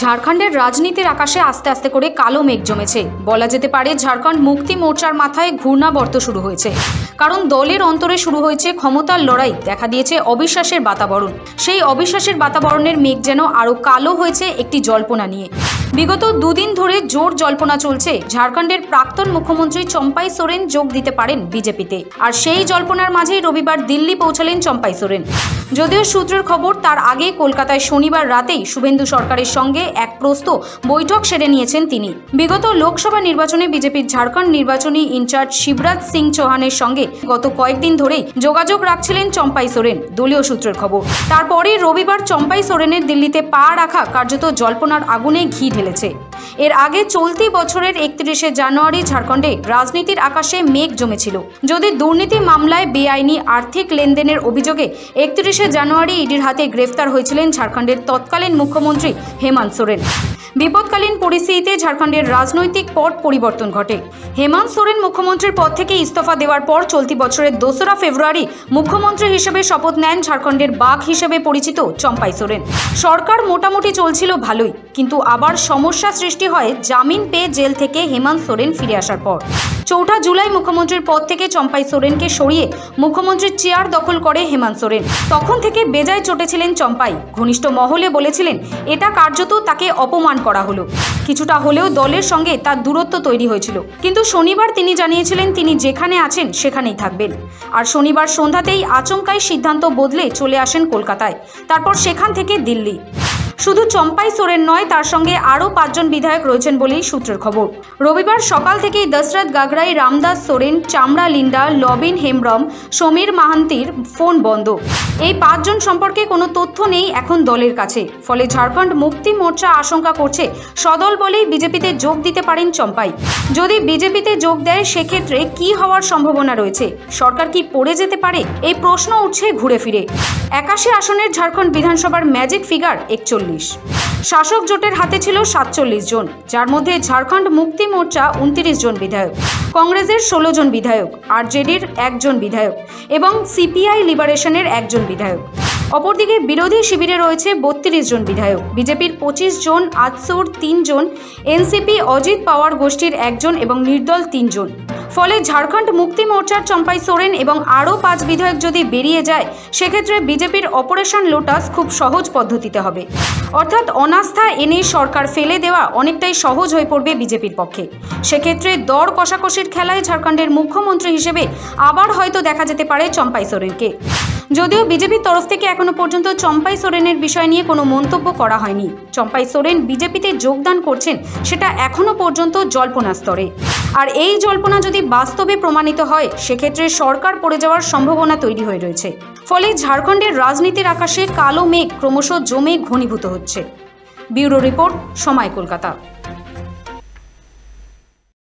ঝাড়খণ্ডের রাজনীতির আকাশে আস্তে আস্তে করে কালো মেঘ জমেছে। বলা যেতে পারে ঝাড়খণ্ড মুক্তি মোর্চার মাথায় ঘূর্ণাবর্ত শুরু হয়েছে। কারণ দলের অন্তরে শুরু হয়েছে ক্ষমতার লড়াই, দেখা দিয়েছে অবিশ্বাসের বাতাবরণ। সেই অবিশ্বাসের বাতাবরণের মেঘ যেন আরও কালো হয়েছে একটি জল্পনা নিয়ে। বিগত দুদিন ধরে জোর জল্পনা চলছে ঝাড়খণ্ডের প্রাক্তন মুখ্যমন্ত্রী চম্পাই সোরেন যোগ দিতে পারেন বিজেপিতে। আর সেই জল্পনার মাঝেই রবিবার দিল্লি পৌঁছালেন চম্পাই সোরেন। যদিও সূত্রের খবর তার আগে কলকাতায় শনিবার রাতেই শুভেন্দু সরকারের সঙ্গে এক প্রস্ত বৈঠক সেরে নিয়েছেন তিনি। বিগত লোকসভা নির্বাচনে বিজেপির ঝাড়খণ্ড নির্বাচনী ইনচার্জ শিবরাজ সিং চৌহানের সঙ্গে গত কয়েকদিন ধরেই যোগাযোগ রাখছিলেন চম্পাই সোরেন, দলীয় সূত্রের খবর। তারপরে রবিবার চম্পাই সোরেনের দিল্লিতে পা রাখা কার্যত জল্পনার আগুনে ঘি ঢেলেছে। এর আগে চলতি বছরের 31শে জানুয়ারি ঝাড়খণ্ডে রাজনীতির আকাশে মেঘ জমেছিল। যদি দুর্নীতি মামলায় বেআইনি আর্থিক লেনদেনের অভিযোগে 31শে জানুয়ারি ইডির হাতে গ্রেফতার হয়েছিলেন ঝাড়খণ্ডের তৎকালীন মুখ্যমন্ত্রী হেমন্ত সোরেন। বিপদকালীন পরিস্থিতিতে ঝাড়খণ্ডের রাজনৈতিক পট পরিবর্তন ঘটে। হেমন্ত সোরেন মুখ্যমন্ত্রীর পদ থেকে ইস্তফা দেওয়ার পর চলতি বছরের 2রা ফেব্রুয়ারি মুখ্যমন্ত্রী হিসেবে শপথ নেন ঝাড়খণ্ডের বাঘ হিসেবে পরিচিত চম্পাই সোরেন। সরকার মোটামুটি চলছিল ভালোই, কিন্তু আবার সমস্যা সৃষ্টি হয় জামিন পেয়ে জেল থেকে হেমন্ত সোরেন ফিরে আসার পর। 4 জুলাই মুখ্যমন্ত্রীর পদ থেকে চম্পাই সোরেনকে সরিয়ে মুখ্যমন্ত্রীর চেয়ার দখল করে হেমন্ত সোরেন। তখন থেকে বেজায় চটেছিলেন চম্পাই। ঘনিষ্ঠ মহলে বলেছিলেন এটা কার্যত তাকে অপমান করা হলো। কিছুটা হলেও দলের সঙ্গে তার দূরত্ব তৈরি হয়েছিল, কিন্তু শনিবার তিনি জানিয়েছিলেন তিনি যেখানে আছেন সেখানেই থাকবেন। আর শনিবার সন্ধ্যাতেই আচমকাই সিদ্ধান্ত বদলে চলে আসেন কলকাতায়, তারপর সেখান থেকে দিল্লি। শুধু চম্পাই সোরেন নয়, তার সঙ্গে আরও 5 জন বিধায়ক রয়েছেন বলেই সূত্রের খবর। রবিবার সকাল থেকেই দশরথ গাগরাই, রামদাস সোরেন, চামড়া লিন্ডা, লবিন হেমব্রম, সমীর মাহান্তির ফোন বন্ধ। এই 5 জন সম্পর্কে কোনো তথ্য নেই এখন দলের কাছে। ফলে ঝাড়খণ্ড মুক্তি মোর্চা আশঙ্কা করছে সদল বলেই বিজেপিতে যোগ দিতে পারেন চম্পাই। যদি বিজেপিতে যোগ দেয় সেক্ষেত্রে কি হওয়ার সম্ভাবনা রয়েছে? সরকার কি পড়ে যেতে পারে? এই প্রশ্ন উঠছে ঘুরে ফিরে। 81 আসনের ঝাড়খণ্ড বিধানসভার ম্যাজিক ফিগার 41। শাসক জোটের হাতে ছিল 47 জন, যার মধ্যে ঝাড়খণ্ড মুক্তি মোর্চা 29 জন বিধায়ক, কংগ্রেসের 16 জন বিধায়ক, আরজেডির 1 জন বিধায়ক এবং সিপিআই লিবারেশনের 1 জন বিধায়ক। অপরদিকে বিরোধী শিবিরে রয়েছে 32 জন বিধায়ক, বিজেপির 25 জন, আজসুর 3 জন, এনসিপি অজিত পাওয়ার গোষ্ঠীর 1 জন এবং নির্দল 3 জন। ফলে ঝাড়খণ্ড মুক্তি মোর্চার চম্পাই সোরেন এবং আরও 5 বিধায়ক যদি বেরিয়ে যায় সেক্ষেত্রে বিজেপির অপারেশন লোটাস খুব সহজ পদ্ধতিতে হবে। অর্থাৎ অনাস্থা এনে সরকার ফেলে দেওয়া অনেকটাই সহজ হয়ে পড়বে বিজেপির পক্ষে। সেক্ষেত্রে দর কষাকষির খেলায় ঝাড়খণ্ডের মুখ্যমন্ত্রী হিসেবে আবার হয়তো দেখা যেতে পারে চম্পাই সোরেনকে। যদিও বিজেপির তরফ থেকে এখনো পর্যন্ত চম্পাই সোরেনের বিষয় নিয়ে কোনো মন্তব্য করা হয়নি। চম্পাই সোরেন বিজেপিতে যোগদান করছেন সেটা এখনো পর্যন্ত জল্পনা স্তরে। আর এই জল্পনা যদি বাস্তবে প্রমাণিত হয় সেক্ষেত্রে সরকার পড়ে যাওয়ার সম্ভাবনা তৈরি হয়ে রয়েছে। ফলে ঝাড়খণ্ডের রাজনীতির আকাশে কালো মেঘ ক্রমশ জমে ঘনীভূত হচ্ছে। ব্যুরো রিপোর্ট, সময়, কলকাতা।